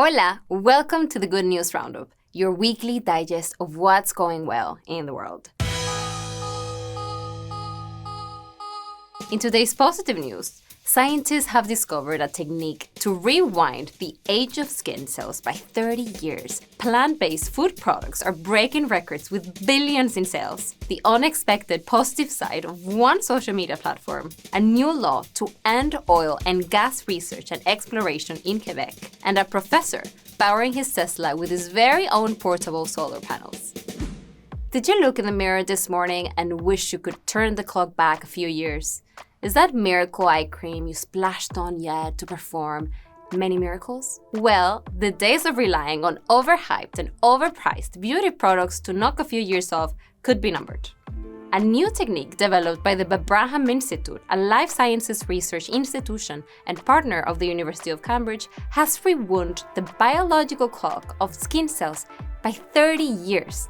Hola, welcome to the Good News Roundup, your weekly digest of what's going well in the world. In today's positive news, scientists have discovered a technique to rewind the age of skin cells by 30 years. Plant-based food products are breaking records with billions in sales. The unexpected positive side of one social media platform, a new law to end oil and gas research and exploration in Quebec, and a professor powering his Tesla with his very own portable solar panels. Did you look in the mirror this morning and wish you could turn the clock back a few years? Is that miracle eye cream you splashed on yet to perform many miracles? Well, the days of relying on overhyped and overpriced beauty products to knock a few years off could be numbered. A new technique developed by the Brighten Institute, a life sciences research institution and partner of the University of Cambridge, has rewound the biological clock of skin cells by 30 years.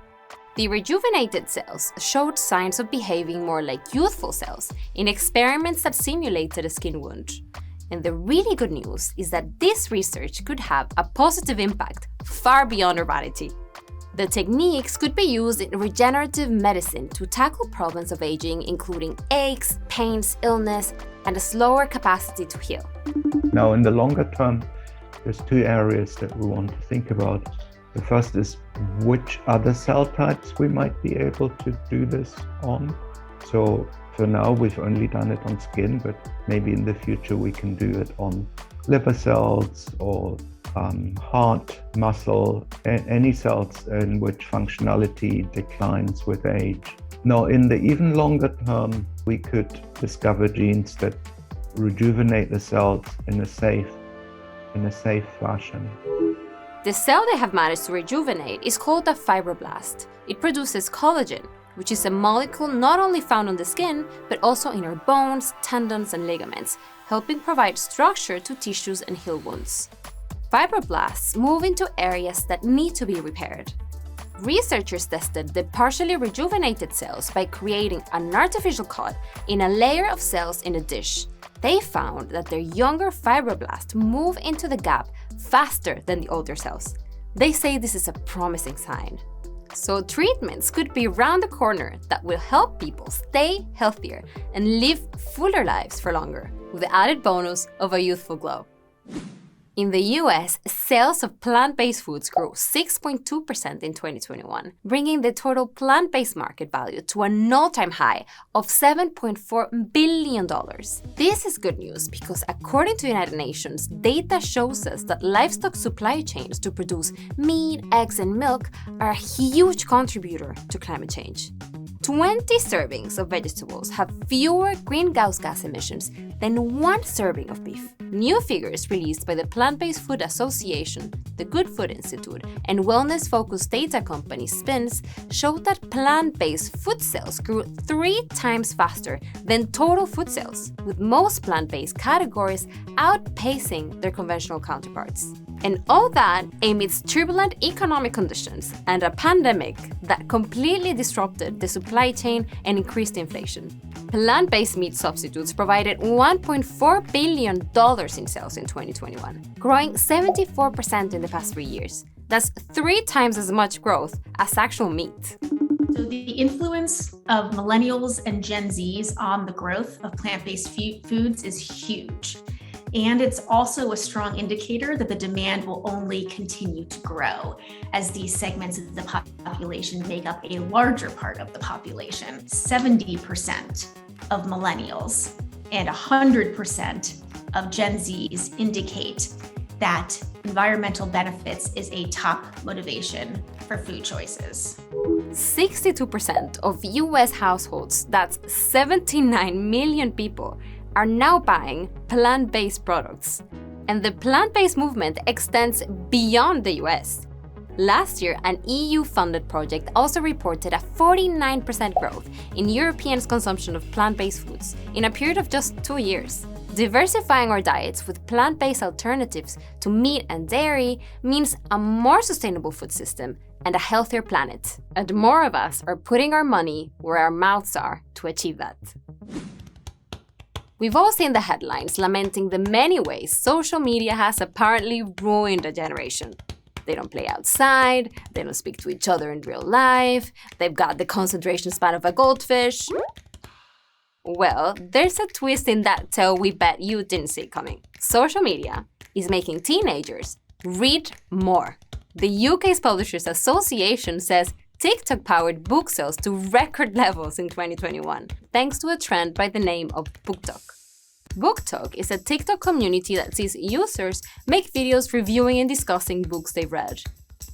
The rejuvenated cells showed signs of behaving more like youthful cells in experiments that simulated a skin wound. And the really good news is that this research could have a positive impact far beyond urbanity. The techniques could be used in regenerative medicine to tackle problems of aging, including aches, pains, illness, and a slower capacity to heal. Now, in the longer term, there's two areas that we want to think about. The first is which other cell types we might be able to do this on. So for now, we've only done it on skin, but maybe in the future we can do it on liver cells or heart, muscle, any cells in which functionality declines with age. Now, in the even longer term, we could discover genes that rejuvenate the cells in a safe fashion. The cell they have managed to rejuvenate is called a fibroblast. It produces collagen, which is a molecule not only found on the skin, but also in our bones, tendons, and ligaments, helping provide structure to tissues and heal wounds. Fibroblasts move into areas that need to be repaired. Researchers tested the partially rejuvenated cells by creating an artificial cut in a layer of cells in a dish. They found that their younger fibroblasts move into the gap faster than the older cells. They say this is a promising sign. So treatments could be around the corner that will help people stay healthier and live fuller lives for longer, with the added bonus of a youthful glow. In the US, sales of plant-based foods grew 6.2% in 2021, bringing the total plant-based market value to an all-time high of $7.4 billion. This is good news because according to United Nations, data shows us that livestock supply chains to produce meat, eggs, and milk are a huge contributor to climate change. 20 servings of vegetables have fewer greenhouse gas emissions than one serving of beef. New figures released by the Plant-Based Food Association, the Good Food Institute, and wellness-focused data company Spins showed that plant-based food sales grew 3 times faster than total food sales, with most plant-based categories outpacing their conventional counterparts. And all that amidst turbulent economic conditions and a pandemic that completely disrupted the supply chain and increased inflation. Plant-based meat substitutes provided $1.4 billion in sales in 2021, growing 74% in the past 3 years. That's 3 times as much growth as actual meat. So the influence of millennials and Gen Zs on the growth of plant-based foods is huge. And it's also a strong indicator that the demand will only continue to grow as these segments of the population make up a larger part of the population. 70% of millennials and 100% of Gen Zs indicate that environmental benefits is a top motivation for food choices. 62% of US households, that's 79 million people, are now buying plant-based products. And the plant-based movement extends beyond the US. Last year, an EU-funded project also reported a 49% growth in Europeans' consumption of plant-based foods in a period of just 2 years. Diversifying our diets with plant-based alternatives to meat and dairy means a more sustainable food system and a healthier planet. And more of us are putting our money where our mouths are to achieve that. We've all seen the headlines lamenting the many ways social media has apparently ruined a generation. They don't play outside, they don't speak to each other in real life, they've got the concentration span of a goldfish. Well, there's a twist in that tale we bet you didn't see coming. Social media is making teenagers read more. The UK's Publishers Association says TikTok powered book sales to record levels in 2021, thanks to a trend by the name of BookTok. BookTok is a TikTok community that sees users make videos reviewing and discussing books they've read.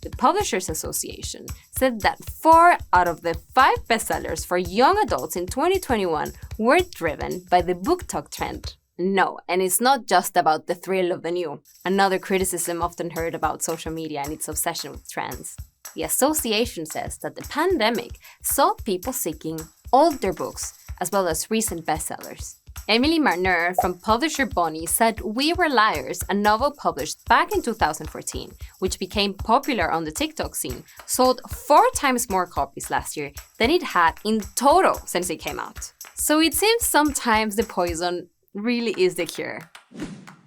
The Publishers Association said that 4 out of the 5 bestsellers for young adults in 2021 were driven by the BookTok trend. No, and it's not just about the thrill of the new, another criticism often heard about social media and its obsession with trends. The association says that the pandemic saw people seeking older books as well as recent bestsellers. Emily Marner from publisher Bonnie said We Were Liars, a novel published back in 2014, which became popular on the TikTok scene, sold 4 times more copies last year than it had in total since it came out. So it seems sometimes the poison really is the cure.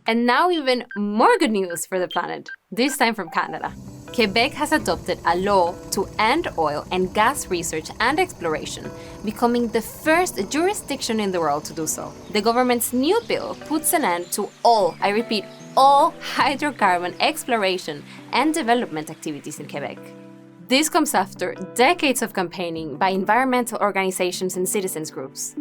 And now even more good news for the planet, this time from Canada. Quebec has adopted a law to end oil and gas research and exploration, becoming the first jurisdiction in the world to do so. The government's new bill puts an end to all hydrocarbon exploration and development activities in Quebec. This comes after decades of campaigning by environmental organizations and citizens groups.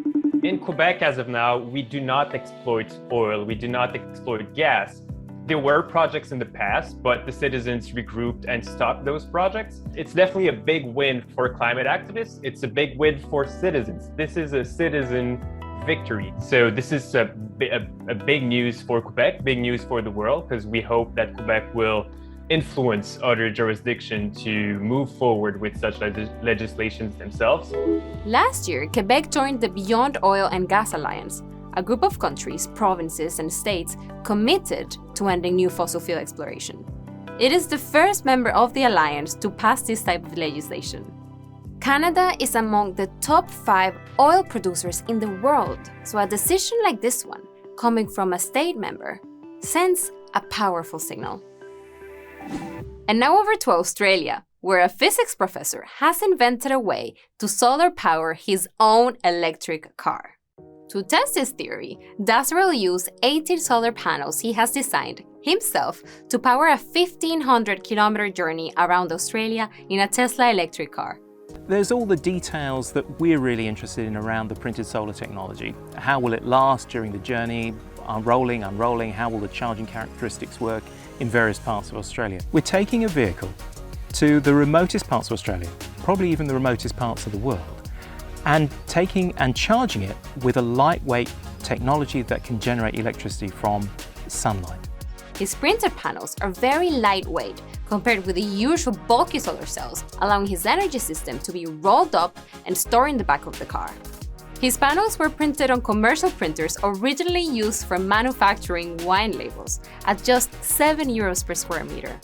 In Quebec, as of now, we do not exploit oil, we do not exploit gas. There were projects in the past, but the citizens regrouped and stopped those projects. It's definitely a big win for climate activists. It's a big win for citizens. This is a citizen victory. So this is a big news for Quebec, big news for the world, because we hope that Quebec will influence other jurisdictions to move forward with such legislations themselves. Last year, Quebec joined the Beyond Oil and Gas Alliance, a group of countries, provinces, and states committed to ending new fossil fuel exploration. It is the first member of the alliance to pass this type of legislation. Canada is among the top 5 oil producers in the world, so a decision like this one, coming from a state member, sends a powerful signal. And now over to Australia, where a physics professor has invented a way to solar power his own electric car. To test his theory, Dasser will use 18 solar panels he has designed himself to power a 1,500-kilometer journey around Australia in a Tesla electric car. There's all the details that we're really interested in around the printed solar technology. How will it last during the journey, unrolling, how will the charging characteristics work in various parts of Australia. We're taking a vehicle to the remotest parts of Australia, probably even the remotest parts of the world, and taking and charging it with a lightweight technology that can generate electricity from sunlight. His printed panels are very lightweight compared with the usual bulky solar cells, allowing his energy system to be rolled up and stored in the back of the car. His panels were printed on commercial printers originally used for manufacturing wine labels at just €7 per square meter.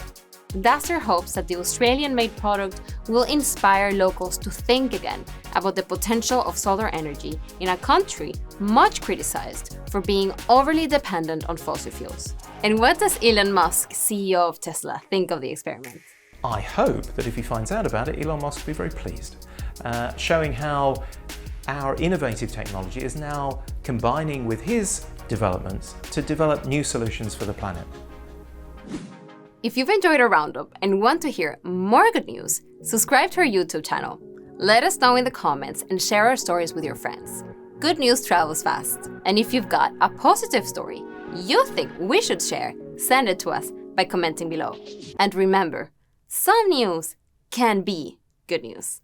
Dasser hopes that the Australian-made product will inspire locals to think again about the potential of solar energy in a country much criticized for being overly dependent on fossil fuels. And what does Elon Musk, CEO of Tesla, think of the experiment? I hope that if he finds out about it, Elon Musk will be very pleased, showing how our innovative technology is now combining with his developments to develop new solutions for the planet. If you've enjoyed our roundup and want to hear more good news, subscribe to our YouTube channel. Let us know in the comments and share our stories with your friends. Good news travels fast, and if you've got a positive story you think we should share, send it to us by commenting below. And remember, some news can be good news.